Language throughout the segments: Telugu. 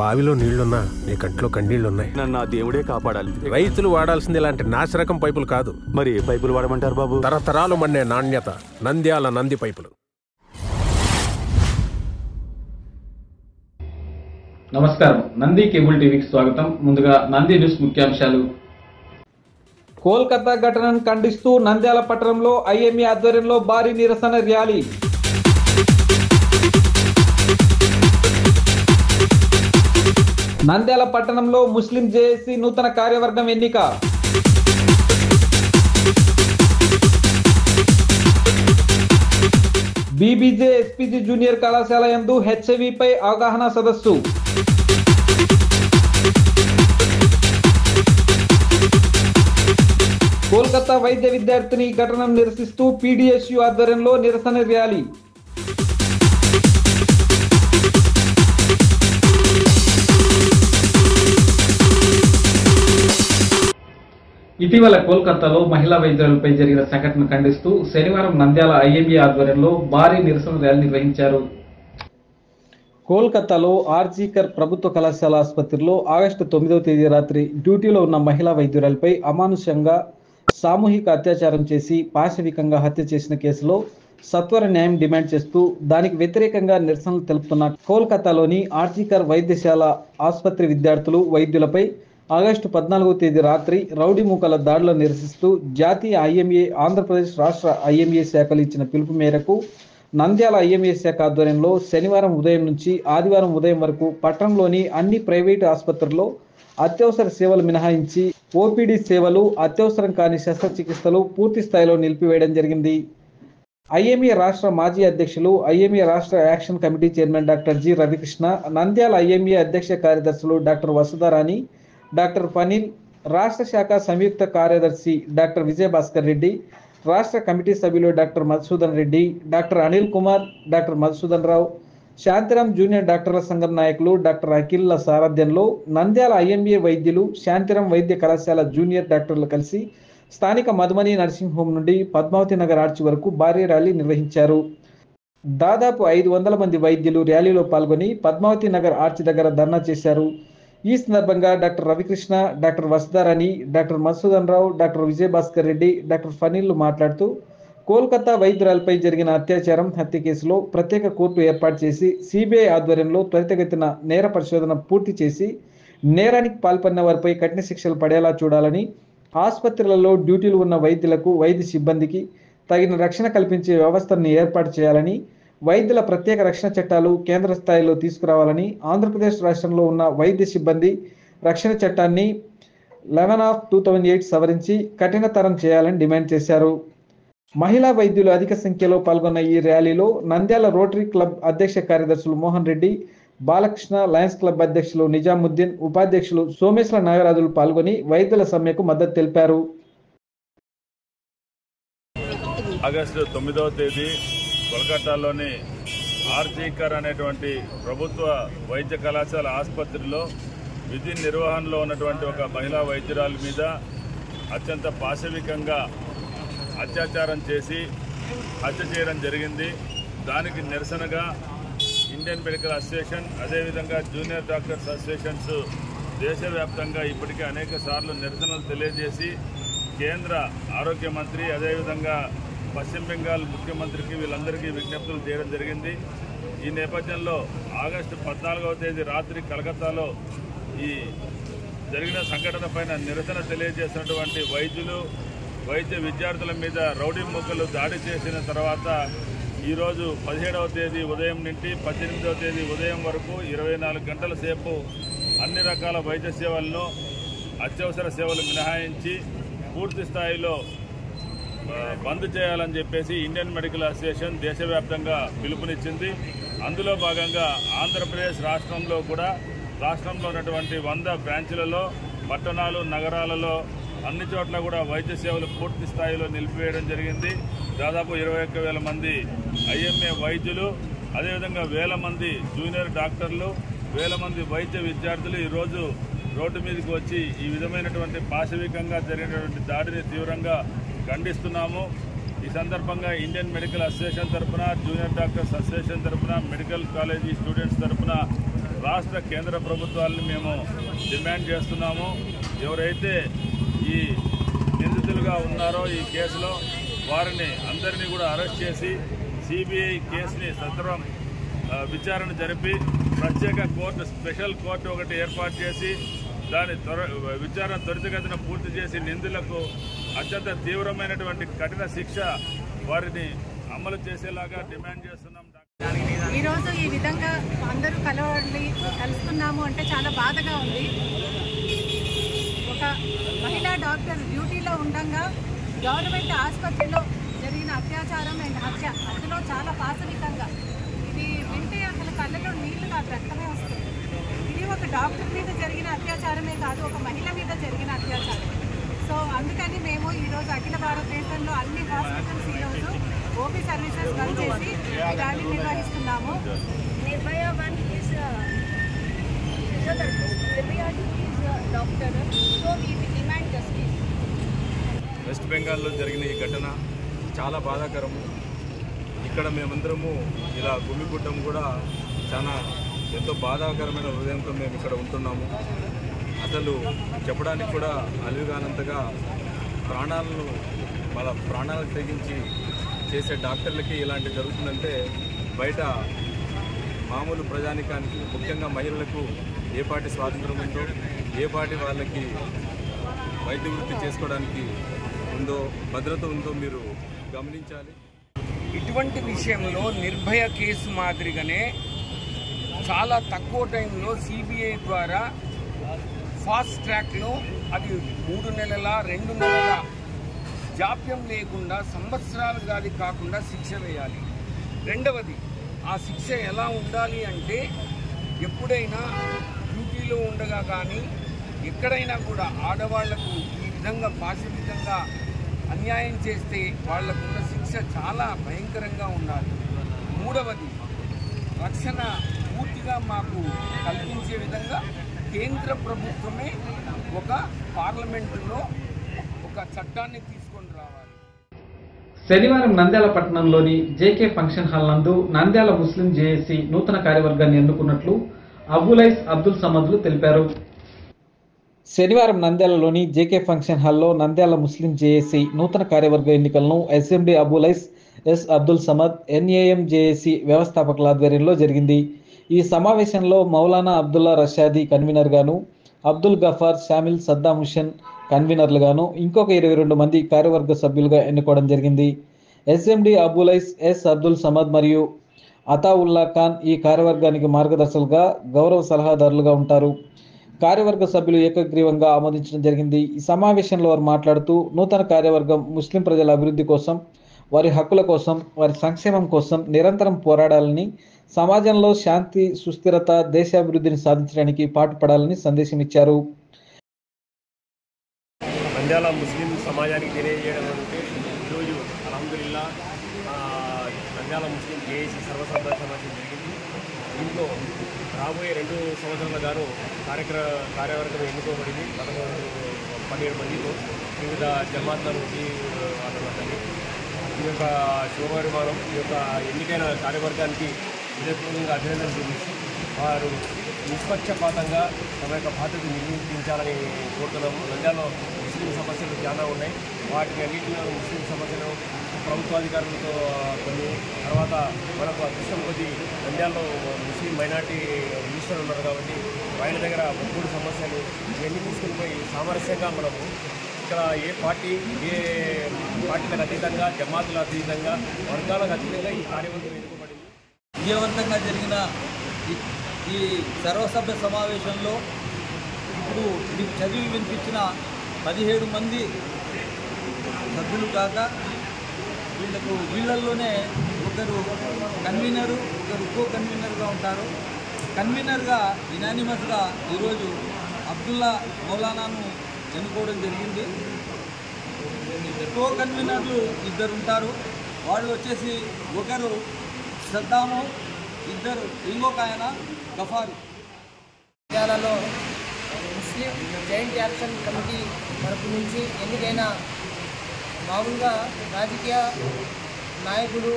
బావిలో నీళ్లున్నా నీ కంట్లో కన్నీళ్లున్నాయి. నన్ను ఆ దేవుడే కాపాడాలి. రైతులు వాడాల్సింది ఇలాంటి నాసిరకం పైపులు కాదు. మరి ఏ పైపులు వాడమంటారు బాబు? తరతరాలు మన్నే నాణ్యత నంద్యాల నంది పైపులు. నమస్కారం, నంది కేబుల్ టీవీకి స్వాగతం. ముందుగా నంది న్యూస్ ముఖ్యాంశాలు. కోల్కతా ఘటనను ఖండిస్తూ నంద్యాల పట్టణంలో ఐఎంఏ ఆధ్వర్యంలో భారీ నిరసన ర్యాలీ. నంద్యాల పట్టణంలో ముస్లిం జేఏసీ నూతన కార్యవర్గం ఎన్నిక. బీబీజే ఎస్పీజీ జూనియర్ కళాశాల యందు హెచ్ఐవిపై అవగాహన సదస్సు. కోల్కతా వైద్య విద్యార్థిని ఘటనను నిరసిస్తూ పీడీఎస్యూ ఆధ్వర్యంలో నిరసన ర్యాలీ. ఇటీవల కోల్కతాలో మహిళా వైద్యులపై జరిగిన సంఘటనను ఖండిస్తూ శనివారం నంద్యాల ఐఎంఏ ఆధ్వర్యంలో భారీ నిరసన ర్యాలీ నిర్వహించారు. కోల్కతాలో ఆర్జీకర్ ప్రభుత్వ కళాశాల ఆసుపత్రిలో ఆగస్టు 9వ తేదీ రాత్రి డ్యూటీలో ఉన్న మహిళా వైద్యురాలపై అమానుషంగా సామూహిక అత్యాచారం చేసి పాశవికంగా హత్య చేసిన కేసులో సత్వర న్యాయం డిమాండ్ చేస్తూ దానికి వ్యతిరేకంగా నిరసనలు తెలుపుతున్న కోల్కతాలోని ఆర్జీకర్ వైద్యశాల ఆసుపత్రి విద్యార్థులు వైద్యులపై ఆగస్టు 14వ తేదీ రాత్రి రౌడీ మూకల దాడులను నిరసిస్తూ జాతీయ ఐఎంఏ, ఆంధ్రప్రదేశ్ రాష్ట్ర ఐఎంఏ శాఖలు ఇచ్చిన పిలుపు మేరకు నంద్యాల ఐఎంఏ శాఖ ఆధ్వర్యంలో శనివారం ఉదయం నుంచి ఆదివారం ఉదయం వరకు పట్టణంలోని అన్ని ప్రైవేటు ఆసుపత్రుల్లో అత్యవసర సేవలు మినహాయించి ఓపీడీ సేవలు, అత్యవసరం కాని శస్త్రచికిత్సలు పూర్తి స్థాయిలో నిలిపివేయడం జరిగింది. ఐఎంఏ రాష్ట్ర మాజీ అధ్యక్షులు, ఐఎంఏ రాష్ట్ర action committee chairman doctor G Ravikrishna, Nandyal IMA అధ్యక్ష కార్యదర్శులు డాక్టర్ వసుధారాణి, డాక్టర్ ఫనీల్, రాష్ట్ర శాఖ సంయుక్త కార్యదర్శి డాక్టర్ విజయభాస్కర్ రెడ్డి, రాష్ట్ర కమిటీ సభ్యులు doctor Madhusudan Reddy, doctor Anil Kumar, doctor Madhusudan Rao, Shantiram junior డాక్టర్ల సంఘం నాయకులు డాక్టర్ అఖిల్ల సారథ్యంలో నంద్యాల ఐఎంఏ వైద్యులు, శాంతిరామ్ వైద్య కళాశాల జూనియర్ డాక్టర్లు కలిసి స్థానిక మధుమని నర్సింగ్ హోమ్ నుండి పద్మావతి నగర్ ఆర్చి వరకు భారీ ర్యాలీ నిర్వహించారు. దాదాపు 500 మంది వైద్యులు ర్యాలీలో పాల్గొని పద్మావతి నగర్ ఆర్చి దగ్గర ధర్నా చేశారు. ఈ సందర్భంగా doctor Ravikrishna, doctor Vasudharani, doctor Madhusudan Rao, doctor Vijayabhaskar Reddy, doctor Phaneel మాట్లాడుతూ కోల్కతా వైద్యురాలపై జరిగిన అత్యాచారం, హత్య కేసులో ప్రత్యేక కోర్టు ఏర్పాటు చేసి సిబిఐ ఆధ్వర్యంలో త్వరితగతిన నేర పరిశోధన పూర్తి చేసి నేరానికి పాల్పడిన వారిపై కఠిన శిక్షలు పడేలా చూడాలని, ఆసుపత్రులలో డ్యూటీలు ఉన్న వైద్యులకు, వైద్య సిబ్బందికి తగిన రక్షణ కల్పించే వ్యవస్థను ఏర్పాటు చేయాలని, వైద్యుల ప్రత్యేక రక్షణ చట్టాలు కేంద్ర స్థాయిలో తీసుకురావాలని, ఆంధ్రప్రదేశ్ రాష్ట్రంలో ఉన్న వైద్య సిబ్బంది రక్షణ చట్టాన్ని 11/2008 సవరించి కఠినతరం చేయాలని డిమాండ్ చేశారు. మహిళా వైద్యులు అధిక సంఖ్యలో పాల్గొన్న ఈ ర్యాలీలో నంద్యాల రోటరీ క్లబ్ అధ్యక్ష కార్యదర్శులు మోహన్ రెడ్డి, బాలకృష్ణ, లయన్స్ క్లబ్ అధ్యక్షులు నిజాముద్దీన్, ఉపాధ్యక్షులు సోమేశ్వర నాగరాజులు పాల్గొని వైద్యుల సమ్మెకు మద్దతు తెలిపారు. ఆగస్టు 9వ తేదీ కోల్కతాలోని ఆర్జీకర్ అనేటువంటి ప్రభుత్వ వైద్య కళాశాల ఆసుపత్రిలో విధి నిర్వహణలో ఉన్నటువంటి ఒక మహిళా వైద్యురాలి మీద అత్యంత పాశవికంగా అత్యాచారం చేసి హత్య చేయడం జరిగింది. దానికి నిరసనగా ఇండియన్ మెడికల్ అసోసియేషన్, అదేవిధంగా జూనియర్ డాక్టర్స్ అసోసియేషన్స్ దేశవ్యాప్తంగా ఇప్పటికే అనేక సార్లు నిరసనలు తెలియజేసి కేంద్ర ఆరోగ్య మంత్రి, అదేవిధంగా పశ్చిమ బెంగాల్ ముఖ్యమంత్రికి వీళ్ళందరికీ విజ్ఞప్తులు చేయడం జరిగింది. ఈ నేపథ్యంలో ఆగస్టు 14వ తేదీ రాత్రి కలకత్తాలో ఈ జరిగిన సంఘటన పైన నిరసన తెలియజేసినటువంటి వైద్యులు, వైద్య విద్యార్థుల మీద రౌడీ మూకలు దాడి చేసిన తర్వాత ఈరోజు 17వ తేదీ ఉదయం నుండి 18వ తేదీ ఉదయం వరకు 24 గంటల సేపు అన్ని రకాల వైద్య సేవలను, అత్యవసర సేవలు మినహాయించి పూర్తి స్థాయిలో బంద్ చేయాలని చెప్పేసి ఇండియన్ మెడికల్ అసోసియేషన్ దేశవ్యాప్తంగా పిలుపునిచ్చింది. అందులో భాగంగా ఆంధ్రప్రదేశ్ రాష్ట్రంలో కూడా రాష్ట్రంలో ఉన్నటువంటి 100 బ్రాంచ్లలో, పట్టణాలు, నగరాలలో అన్ని చోట్ల కూడా వైద్య సేవలు పూర్తి స్థాయిలో నిలిపివేయడం జరిగింది. దాదాపు 21,000 మంది ఐఎంఏ వైద్యులు, అదేవిధంగా 1000 మంది జూనియర్ డాక్టర్లు, 1000 మంది వైద్య విద్యార్థులు ఈరోజు రోడ్డు మీదకి వచ్చి ఈ విధమైనటువంటి పాశవికంగా జరిగినటువంటి దాడిని తీవ్రంగా ఖండిస్తున్నాము. ఈ సందర్భంగా ఇండియన్ మెడికల్ అసోసియేషన్ తరఫున, జూనియర్ డాక్టర్స్ అసోసియేషన్ తరఫున, మెడికల్ కాలేజీ స్టూడెంట్స్ తరఫున రాష్ట్ర కేంద్ర ప్రభుత్వాలను మేము డిమాండ్ చేస్తున్నాము. ఎవరైతే ఈ నిందితులుగా ఉన్నారో ఈ కేసులో వారిని అందరినీ కూడా అరెస్ట్ చేసి సిబిఐ కేసుని సత్వరం విచారణ జరిపి ప్రత్యేక కోర్టు, స్పెషల్ కోర్టు ఒకటి ఏర్పాటు చేసి దాని విచారణ త్వరితగతిన పూర్తి చేసి నిందితులకు అత్యంత తీవ్రమైనటువంటి కఠిన శిక్ష వారిని అమలు చేసేలాగా డిమాండ్ చేస్తున్నాం. ఈరోజు ఈ విధంగా అందరూ కలుస్తున్నాము అంటే చాలా బాధగా ఉంది. ఒక మహిళా డాక్టర్ డ్యూటీలో ఉండగా గవర్నమెంట్ ఆసుపత్రిలో జరిగిన అత్యాచారం అండ్ హత్య, అందులో చాలా పాశవికంగా, ఇది వింటే అసలు కళ్ళలో నీళ్లు కాదు, రక్తమే వస్తుంది. ఇది ఒక డాక్టర్ మీద జరిగిన అత్యాచారమే కాదు, ఒక మహిళ మీద జరిగిన అత్యాచారం. సో అందుకని మేము ఈరోజు అఖిల భారతదేశంలో అన్ని హాస్పిటల్స్ ఈరోజు ఓపీ సర్వీసెస్ బంద్ చేసి ఈ ర్యాలీ నిర్వహిస్తున్నాము. వెస్ట్ బెంగాల్లో జరిగిన ఈ ఘటన చాలా బాధాకరము. ఇక్కడ మేమందరము ఇలా గుమిగుట్టం కూడా చాలా ఎంతో బాధాకరమైన హృదయంతో మేము ఇక్కడ ఉంటున్నాము. అసలు చెప్పడానికి కూడా అలివిగానంతగా ప్రాణాలకు తెగించి చేసే డాక్టర్లకి ఇలాంటి జరుగుతుందంటే బయట మామూలు ప్రజానికానికి, ముఖ్యంగా మహిళలకు ఏ పాటి స్వాతంత్రం ఉందో, ఏ పాటి వాళ్ళకి వైద్య వృత్తి చేసుకోవడానికి ఉందో, భద్రత ఉందో మీరు గమనించాలి. ఇటువంటి విషయంలో నిర్భయ కేసు మాదిరిగానే చాలా తక్కువ టైంలో సిబిఐ ద్వారా ఫాస్ట్ ట్రాక్లో అది 3 నెలల 2 నెలల జాప్యం లేకుండా సంవత్సరాలు కాకుండా శిక్ష వేయాలి. రెండవది, ఆ శిక్ష ఎలా ఉండాలి అంటే ఎప్పుడైనా డ్యూటీలో ఉండగా కానీ ఎక్కడైనా కూడా ఆడవాళ్లకు ఈ విధంగా పాశవికంగా అన్యాయం చేస్తే వాళ్లకున్న శిక్ష చాలా భయంకరంగా ఉండాలి. మూడవది, రక్షణ పూర్తిగా మాకు కల్పించే విధంగా కేంద్ర ప్రభుత్వమే ఒక పార్లమెంటులో ఒక చట్టాన్ని తీసుకొని రావాలి. శనివారం నంద్యాల పట్టణంలోని జేకే ఫంక్షన్ హాల్ నందు నంద్యాల ముస్లిం జేఏసీ నూతన కార్యవర్గాన్ని ఎన్నుకున్నట్లు అబులైస్ అబ్దుల్ సమద్లు తెలిపారు. శనివారం నంద్యాలలోని జేకే ఫంక్షన్ హాల్లో నంద్యాల ముస్లిం జేఏసీ నూతన కార్యవర్గ ఎన్నికలను SMD Abulais S Abdul Samad NAM JAC వ్యవస్థాపకుల ఆధ్వర్యంలో జరిగింది. ఈ సమావేశంలో మౌలానా అబ్దుల్లా రషాదీ కన్వీనర్గాను, అబ్దుల్ గఫార్, షామిల్, సద్దాం హుసేన్ కన్వీనర్లుగాను ఇంకొక 22 మంది కార్యవర్గ సభ్యులుగా ఎన్నుకోవడం జరిగింది. ఎస్ఎండి అబులైస్ ఎస్ అబ్దుల్ సమద్ మరియు అతావుల్లా ఖాన్ ఈ కార్యవర్గానికి మార్గదర్శకులుగా, గౌరవ సలహాదారులుగా ఉంటారు. కార్యవర్గ సభ్యులు ఏకగ్రీవంగా ఆమోదించడం జరిగింది. ఈ సమావేశంలో వారు మాట్లాడుతూ నూతన కార్యవర్గం ముస్లిం ప్రజల అభివృద్ధి కోసం, వారి హక్కుల కోసం, వారి సంక్షేమం కోసం నిరంతరం పోరాడాలని, సమాజంలో శాంతి, సుస్థిరత, దేశాభివృద్ధిని సాధించడానికి పాటుపడాలని సందేశం ఇచ్చారు. నంద్యాల ముస్లిం సమాజానికి తెలియజేయడం అంటే ఈరోజు అల్హమ్దులిల్లా నంద్యాల ముస్లిం జేఏసీ సర్వసభ్య సమావేశం జరిగింది. దీంట్లో రాబోయే 2 సంవత్సరాల గాను కార్యవర్గం ఎన్నుకోబడింది. 12 మందితో వివిధ జమాత్ల నుంచి వాళ్ళని ఈ యొక్క శుభపరిమాణం, ఈ యొక్క ఎన్నికైన కార్యవర్గానికి హృదయపూర్వకంగా అభినందన చూపించి వారు నిష్పక్షపాతంగా తమ యొక్క బాధ్యతను నిర్వహించాలని కోరుతున్నాము. నంద్యాలలో ముస్లిం సమస్యలు చాలా ఉన్నాయి. వాటిని అన్నింటిలో ముస్లిం సమస్యలు ప్రభుత్వాధికారులతో కొన్ని, తర్వాత మనకు అదృష్టం కొద్ది నంద్యాలలో ముస్లిం మైనార్టీ మినిస్టర్ ఉన్నారు కాబట్టి ఆయన దగ్గర 3 సమస్యలు ఇవన్నీ తీసుకుని పోయి సామరస్యంగా మనము ఇక్కడ ఏ పార్టీలకు అతీతంగా, జమాతులకు అతీతంగా, వర్గాలకు అతీతంగా ఈ కార్యవర్గం ఎన్నుకోబడింది. విజయవంతంగా జరిగిన ఈ సర్వసభ్య సమావేశంలో ఇప్పుడు మీకు చదివి వినిపించిన 17 మంది సభ్యులు కాక వీళ్ళల్లోనే ఒకరు కన్వీనరు, ఒకరు కో కన్వీనర్గా ఉంటారు. కన్వీనర్గా యునానిమస్గా ఈరోజు అబ్దుల్లా మౌలానాను ఎన్నుకోవడం జరిగింది. కో కన్వీనర్లు 2 ఉంటారు. వాళ్ళు వచ్చేసి ఒకరు సద్దాము, 2 ఇంకొక ఆయన గఫారు. నంద్యాలలో ముస్లిం జాయింట్ యాక్షన్ కమిటీ తరపు నుంచి ఎన్నికైన మామూలుగా రాజకీయ నాయకులు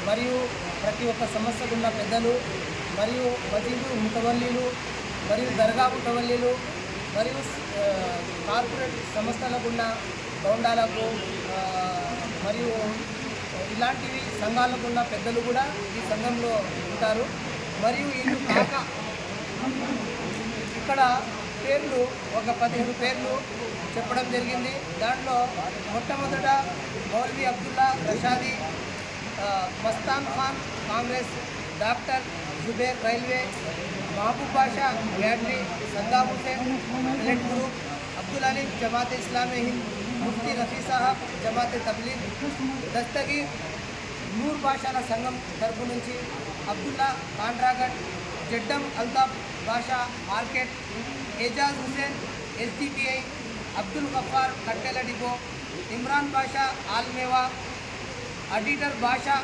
మరియు ప్రతి ఒక్క సమస్యకున్న పెద్దలు మరియు మసీదు ముతవల్లీలు మరియు దర్గా ముతవల్లీలు మరియు కార్పొరేట్ సంస్థలకు ఉన్న గౌండాలకు మరియు ఇలాంటివి సంఘాలకు ఉన్న పెద్దలు కూడా ఈ సంఘంలో ఉంటారు. మరియు వీళ్ళు కాక ఇక్కడ పేర్లు ఒక 15 పేర్లు చెప్పడం జరిగింది. దాంట్లో మొట్టమొదట మౌలవి అబ్దుల్లా రషాదీ, మస్తాన్ ఖాన్ కాంగ్రెస్, డాక్టర్ జుబేర్ రైల్వే, మహబూబ్ బాషా గ్యాడ్రీ, సద్దాం హుసేన్ మిలిట్ గ్రూప్, అబ్దుల్ అలీం జమాత్ ఇస్లామీ హింద్, ముఫ్తీ రఫీ సాహబ్ జమాత్ తబ్లీగ్, దస్తగీర్ నూర్ బాషాల సంఘం తరపు నుంచి, అబ్దుల్లా కాండ్రాగఢ్, జడ్డం అల్తాఫ్ బాషా మార్కెట్, ఏజాజ్ హుసేన్ ఎస్డిపిఐ, అబ్దుల్ గఫార్ కట్టెల డిపో, ఇమ్రాన్ బాషా ఆల్మేవా, అడిటర్ బాషా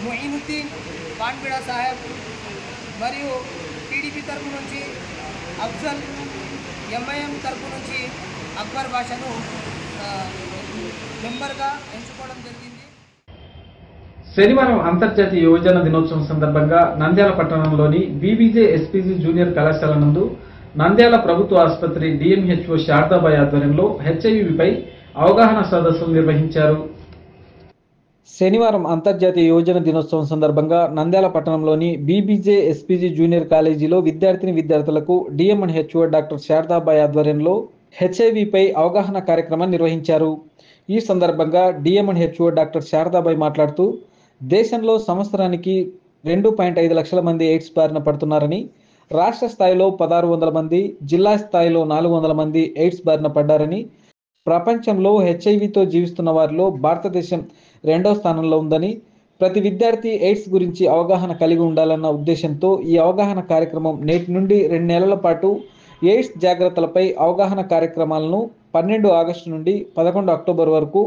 మొయినుద్దీన్ పాన్బిడ సాహెబ్, మరియు టీడీపీ తరపు నుంచి అఫ్జల్, ఎంఐఎం తరపు నుంచి అక్బర్ బాషాను మెంబర్గా ఎంచుకోవడం జరిగింది. శనివారం అంతర్జాతీయ యువజన దినోత్సవం సందర్భంగా నంద్యాల పట్టణంలోని బీబీజే ఎస్పీజీ జూనియర్ కళాశాల నందు నంద్యాల ప్రభుత్వ ఆసుపత్రి డిఎంహెచ్ఓ శారదాబాయి ఆధ్వర్యంలో హెచ్ఐవిపై అవగాహన సదస్సులు నిర్వహించారు. శనివారం అంతర్జాతీయ యువజన దినోత్సవం సందర్భంగా నంద్యాల పట్టణంలోని బీబీజే ఎస్పీజీ జూనియర్ కాలేజీలో విద్యార్థులకు డిఎంహెచ్ఓ డాక్టర్ శారదాబాయి ఆధ్వర్యంలో హెచ్ఐవిపై అవగాహన కార్యక్రమం నిర్వహించారు. ఈ సందర్భంగా డిఎంహెచ్ఓ డాక్టర్ శారదాబాయి మాట్లాడుతూ దేశంలో సంవత్సరానికి 2.5 లక్షల మంది ఎయిడ్స్ బారిన పడుతున్నారని, రాష్ట్ర స్థాయిలో 1600 మంది, జిల్లా స్థాయిలో 400 మంది ఎయిడ్స్ బారిన పడ్డారని, ప్రపంచంలో హెచ్ఐవితో జీవిస్తున్న వారిలో భారతదేశం 2వ స్థానంలో ఉందని, ప్రతి విద్యార్థి ఎయిడ్స్ గురించి అవగాహన కలిగి ఉండాలన్న ఉద్దేశంతో ఈ అవగాహన కార్యక్రమం నేటి నుండి 2 నెలల పాటు ఎయిడ్స్ జాగ్రత్తలపై అవగాహన కార్యక్రమాలను 12 ఆగస్టు నుండి 11 అక్టోబర్ వరకు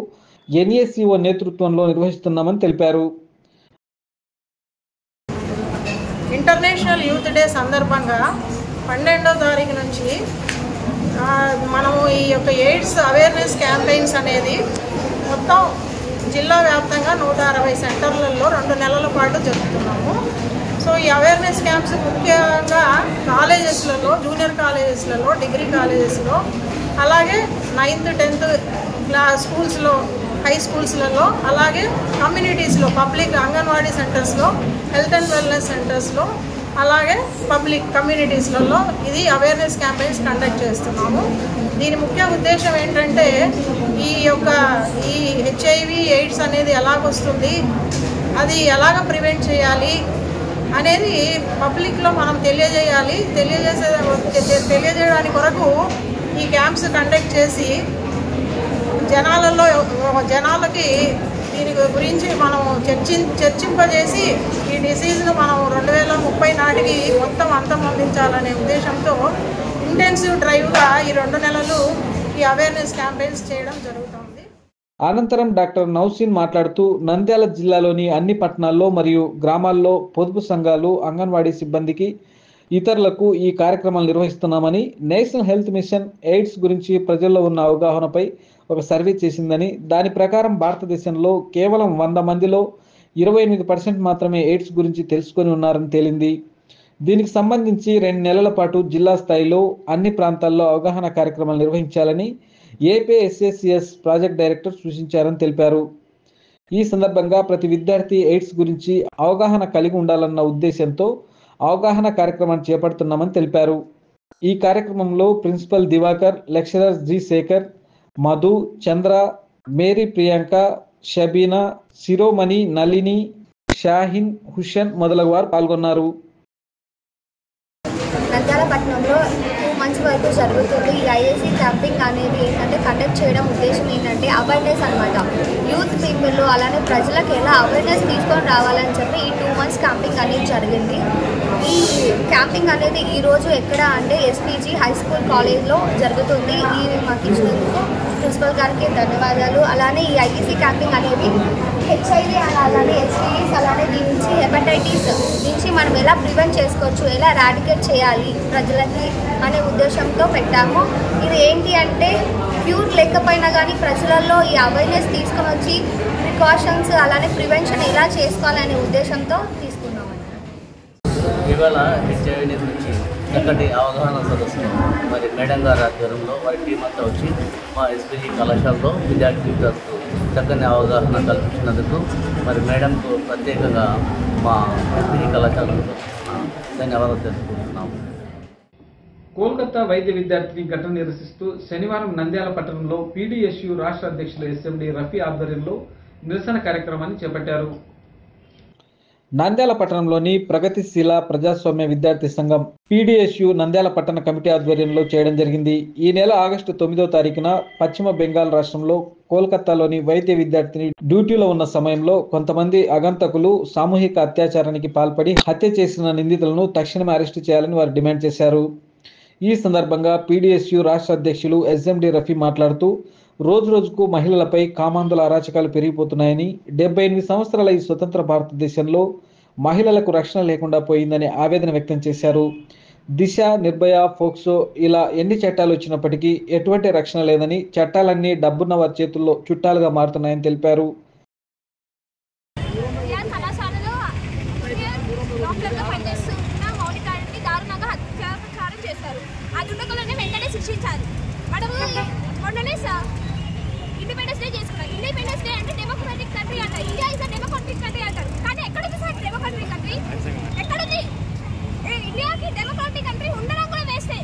ఎన్ఏసిఓ నేతృత్వంలో నిర్వహిస్తున్నామని తెలిపారు. ఇంటర్నేషనల్ యూత్ డే సందర్భంగా 12వ తారీఖు నుంచి మనము ఈ యొక్క ఎయిడ్స్ అవేర్నెస్ క్యాంపెయిన్స్ అనేది మొత్తం జిల్లా వ్యాప్తంగా 160 సెంటర్లలో 2 నెలల పాటు జరుపుతున్నాము. సో ఈ అవేర్నెస్ క్యాంప్స్ ముఖ్యంగా కాలేజెస్లలో, జూనియర్ కాలేజెస్లలో, డిగ్రీ కాలేజెస్లో, అలాగే 9th 10th స్కూల్స్లో, హై స్కూల్స్లలో, అలాగే కమ్యూనిటీస్లో, పబ్లిక్ అంగన్వాడీ సెంటర్స్లో, హెల్త్ అండ్ వెల్నెస్ సెంటర్స్లో, అలాగే పబ్లిక్ కమ్యూనిటీస్లలో ఇది అవేర్నెస్ క్యాంపెయిన్స్ కండక్ట్ చేస్తున్నాము. దీని ముఖ్య ఉద్దేశం ఏంటంటే ఈ హెచ్ఐవి ఎయిడ్స్ అనేది ఎలాగొస్తుంది, అది ఎలాగ ప్రివెంట్ చేయాలి అనేది పబ్లిక్లో మనం తెలియజేయడానికి కొరకు ఈ క్యాంప్స్ కండక్ట్ చేసి జనాలకి దీని గురించి మనం చర్చింపజేసి ఈ డిసీజ్ను మనం 2030 నాటికి మొత్తం అంతమొందించాలనే ఉద్దేశంతో ఇంటెన్సివ్ డ్రైవ్గా ఈ 2 నెలలు ఈ అవేర్నెస్ క్యాంపెయిన్స్ చేయడం జరుగుతుంది. అనంతరం డాక్టర్ నౌసిన్ మాట్లాడుతూ నంద్యాల జిల్లాలోని అన్ని పట్టణాల్లో మరియు గ్రామాల్లో పొదుపు సంఘాలు, అంగన్వాడీ సిబ్బందికి, ఇతరులకు ఈ కార్యక్రమాలు నిర్వహిస్తున్నామని, నేషనల్ హెల్త్ మిషన్ ఎయిడ్స్ గురించి ప్రజల్లో ఉన్న అవగాహనపై ఒక సర్వే చేసిందని, దాని ప్రకారం భారతదేశంలో కేవలం 100 మందిలో 28% మాత్రమే ఎయిడ్స్ గురించి తెలుసుకొని ఉన్నారని తేలింది. దీనికి సంబంధించి 2 నెలల పాటు జిల్లా స్థాయిలో అన్ని ప్రాంతాల్లో అవగాహన కార్యక్రమాలు నిర్వహించాలని ఏపీఎస్ఎస్సిఎస్ ప్రాజెక్ట్ డైరెక్టర్ సూచించారని తెలిపారు. ఈ సందర్భంగా ప్రతి విద్యార్థి ఎయిడ్స్ గురించి అవగాహన కలిగి ఉండాలన్న ఉద్దేశంతో అవగాహన కార్యక్రమాన్ని చేపడుతున్నామని తెలిపారు. ఈ కార్యక్రమంలో principal Diwakar, lecturers G Shekhar, Madhu, Chandra, Mary Priyanka, Shabina, Shiromani, Nalini, Shahin, Hushan మొదలగు వారు పాల్గొన్నారు. నంద్యాల పట్టణంలో 2 months వరకు జరుగుతుంది. ఈ ఐఏసీ క్యాంపింగ్ అనేది ఏంటంటే కండక్ట్ చేయడం ఉద్దేశం ఏంటంటే అవేర్నెస్ అనమాట. యూత్ పీపుల్ అలానే ప్రజలకు ఎలా అవేర్నెస్ తీసుకొని రావాలని చెప్పి ఈ 2 months క్యాంపింగ్ అనేది జరిగింది. ఈ క్యాంపింగ్ అనేది ఈరోజు ఎక్కడ అంటే ఎస్పీజీ హై స్కూల్ కాలేజ్లో జరుగుతుంది. ఈ మాకు ఇచ్చినందుకు ప్రిన్సిపల్ గారికి ధన్యవాదాలు. అలానే ఈ ఐఈసీ క్యాంపింగ్ అనేది హెచ్ఐవి అలానే ఎస్టీడీస్ అలానే దీని నుంచి హెపటైటిస్ నుంచి మనం ఎలా ప్రివెంట్ చేసుకోవచ్చు, ఎలా రాడికేట్ చేయాలి ప్రజలకి అనే ఉద్దేశంతో పెట్టాము. ఇది ఏంటి అంటే క్యూర్ లేకపోయినా కానీ ప్రజలలో ఈ అవేర్నెస్ తీసుకొని వచ్చి ప్రికాషన్స్ అలానే ప్రివెన్షన్ ఎలా చేసుకోవాలనే ఉద్దేశంతో తీసుకున్నామండి. ఇవాళ హెచ్ఐవి గురించి చక్కటి అవగాహన సదస్సును మరి మేడం గారి ఆధ్వర్యంలో వారి టీం అంతా వచ్చి మా ఎస్పీజీ కళాశాలలో విద్యార్థులకు చక్కని అవగాహన కల్పించినందుకు మరి మేడంకు ప్రత్యేకంగా మా ఎస్పీజీ కళాశాలలో ధన్యవాదాలు తెలుసుకుంటున్నాము. కోల్కతా వైద్య విద్యార్థిని ఘటన నిరసిస్తూ శనివారం నంద్యాల పట్టణంలో పీడీఎస్యు రాష్ట్ర అధ్యక్షులు ఎస్ఎండి రఫీ ఆధ్వర్యంలో నిరసన కార్యక్రమాన్ని చేపట్టారు. నంద్యాల పట్టణంలోని ప్రగతిశీల ప్రజాస్వామ్య విద్యార్థి సంఘం పీడీఎస్యు నంద్యాల పట్టణ కమిటీ ఆధ్వర్యంలో చేయడం జరిగింది. ఈ నెల ఆగస్టు 9వ తారీఖున పశ్చిమ బెంగాల్ రాష్ట్రంలో కోల్కతాలోని వైద్య విద్యార్థిని డ్యూటీలో ఉన్న సమయంలో కొంతమంది ఆగంతకులు సామూహిక అత్యాచారానికి పాల్పడి హత్య చేసిన నిందితులను తక్షణమే అరెస్టు చేయాలని వారు డిమాండ్ చేశారు. ఈ సందర్భంగా పీడీఎస్యు రాష్ట్ర అధ్యక్షులు ఎస్ఎండి రఫీ మాట్లాడుతూ రోజు రోజుకు మహిళలపై కామాంధుల అరాచకాలు పెరిగిపోతున్నాయని 78 సంవత్సరాల ఈ స్వతంత్ర భారతదేశంలో మహిళలకు రక్షణ లేకుండా పోయిందని ఆవేదన వ్యక్తం చేశారు. దిశ, నిర్భయ, ఫోక్సో ఇలా ఎన్ని చట్టాలు వచ్చినప్పటికీ ఎటువంటి రక్షణ లేదని, చట్టాలన్నీ డబ్బున్న వారి చేతుల్లో చుట్టాలుగా మారుతున్నాయని తెలిపారు. ఇండిపెండెన్స్ డే చేసుకున్నాం. ఇండిపెండెన్స్ డే అంటే డెమోక్రటిక్ కంట్రీ అంటారు. ఇండియా ఇస్ డెమోక్రటిక్ కంట్రీ అంటారు. కానీ ఎక్కడుంది సార్ డెమోక్రటిక్ కంట్రీ? ఎక్కడుంది? ఇండియాకి డెమోక్రటిక్ కంట్రీ ఉండడం కూడా వేస్తే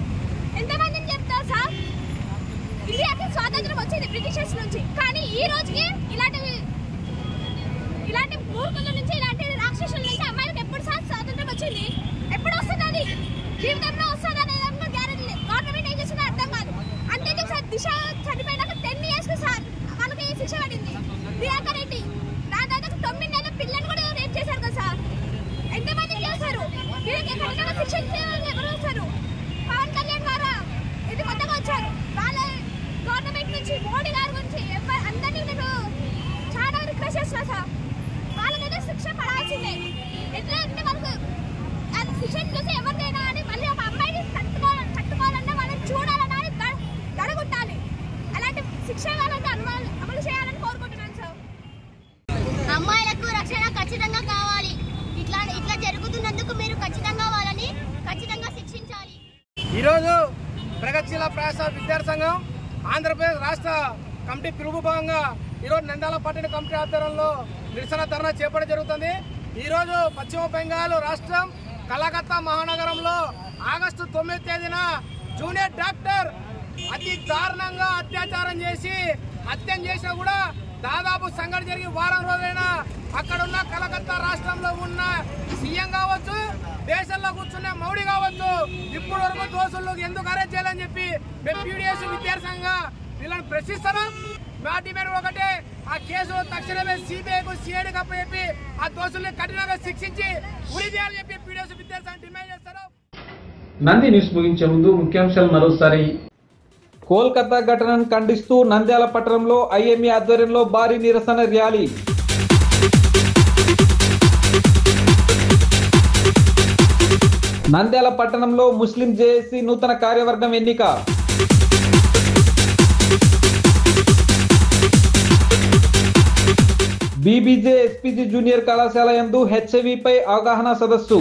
ఎంతమందిని చెప్తారు సార్? ఇండియాకి స్వాతంత్రం వచ్చింది బ్రిటిషర్స్ నుంచి. కానీ ఈ రోజుకి ఇలాంటి మూర్ఖుల నుంచి, ఇలాంటి రాక్షసుల నుంచి అమ్మాయిలకు ఎప్పుడు సార్ స్వాతంత్రం వచ్చింది? ఎప్పుడు వస్తుంది? అది జీవితంలో వస్తుంది అనేది గ్యారెంటీ లేదు. గవర్నమెంట్ ఏం చేస్తుందో అర్థం కాదు. అంతేందుకు సార్ దిశ చనిపోయినాక 10 years సార్ వాళ్ళకి శిక్ష పడింది. ప్రియాంక రెడ్డి దాదాపు 9 నెలల పిల్లలు కూడా రేప్ చేశారు కదా సార్. ఎంతమంది చేశారు? వీళ్ళకి కఠినంగా శిక్ష ఎవరు వస్తారు? పవన్ కళ్యాణ్ గారు ఇది కొత్తగా వచ్చారు. వాళ్ళ గవర్నమెంట్ నుంచి, మోడీ గారి గురించి అందరినీ నేను చాలా రిక్వెస్ట్ చేస్తున్నా సార్. వాళ్ళకైతే శిక్ష పడాల్సిందే. ఎట్లా అంటే మనకు అది శిక్షను చూసి ఎవరికైనా అని మళ్ళీ ఒక అమ్మాయిని కట్టుకోవాలన్నా వాళ్ళని చూడాలన్నా దడగొట్టాలి. అలాంటి శిక్ష వాళ్ళకి అమలు చేయాలని కోరుకుంటున్నాను సార్. అమ్మాయిలకు రక్షణ ఖచ్చితంగా కావాలి. ఇట్లా జరుగుతున్నందుకు మీరు ఖచ్చితంగా వాళ్ళని శిక్షించాలి. ఈరోజు ప్రగతిశీల ప్రజాస్వామ్య విద్యార్థి సంఘం ఆంధ్రప్రదేశ్ రాష్ట్ర కమిటీ పిలుపు భాగంగా ఈరోజు నంద్యాల పట్టణ కమిటీ ఆధ్వర్యంలో నిరసన ధర్నా చేపట్టడం జరుగుతుంది. ఈరోజు పశ్చిమ బెంగాల్ రాష్ట్రం కలకత్తా మహానగరంలో ఆగస్టు 9వ తేదీన జూనియర్ డాక్టర్ అతి దారుణంగా అత్యాచారం చేసి హత్యం చేసినా కూడా దాదాపు సంఘటన జరిగి వారం రోజులైనా అక్కడున్న కలకత్తా రాష్ట్రంలో ఉన్న సీఎం కావచ్చు, దేశంలో కూర్చున్న మోడీ కావచ్చు, ఇప్పుడు వరకు దోషులకు ఎందుకు అరెస్ట్ చేయాలని చెప్పి మేము పీడీఎస్ విద్యార్థంగా వీళ్ళని ప్రశ్నిస్తున్నాం. మా డిమాండ్ ఒకటే, ఆ కేసు తక్షణమే సిబిఐకు, సిఐడికి అప్పచెప్పి ఆ దోషుల్ని కఠినంగా శిక్షించి ఉరి చేయాలని చెప్పి పీడీఎస్ విద్యార్థి డిమాండ్ చేస్తారు. నంది న్యూస్ ముగించే ముందు ముఖ్యాంశాలు మరోసారి. కోల్కతా ఘటనను ఖండిస్తూ నంద్యాల పట్టణంలో ఐఎంఏ ఆధ్వర్యంలో భారీ నిరసన ర్యాలీ. నంద్యాల పట్టణంలో ముస్లిం జేఏసీ నూతన కార్యవర్గం ఎన్నిక. బీబీజే ఎస్పీజీ జూనియర్ కళాశాల యందు హెచ్ఐవిపై అవగాహన సదస్సు.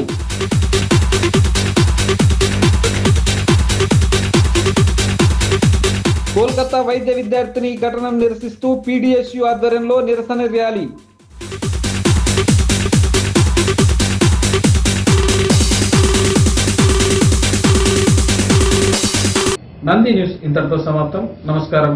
కోల్కతా వైద్య విద్యార్థిని ఘటనను నిరసిస్తూ పీడీఎస్యు ఆధ్వర్యంలో నిరసన ర్యాలీ. నంది న్యూస్ ఇంతటితో సమాప్తం. నమస్కారం.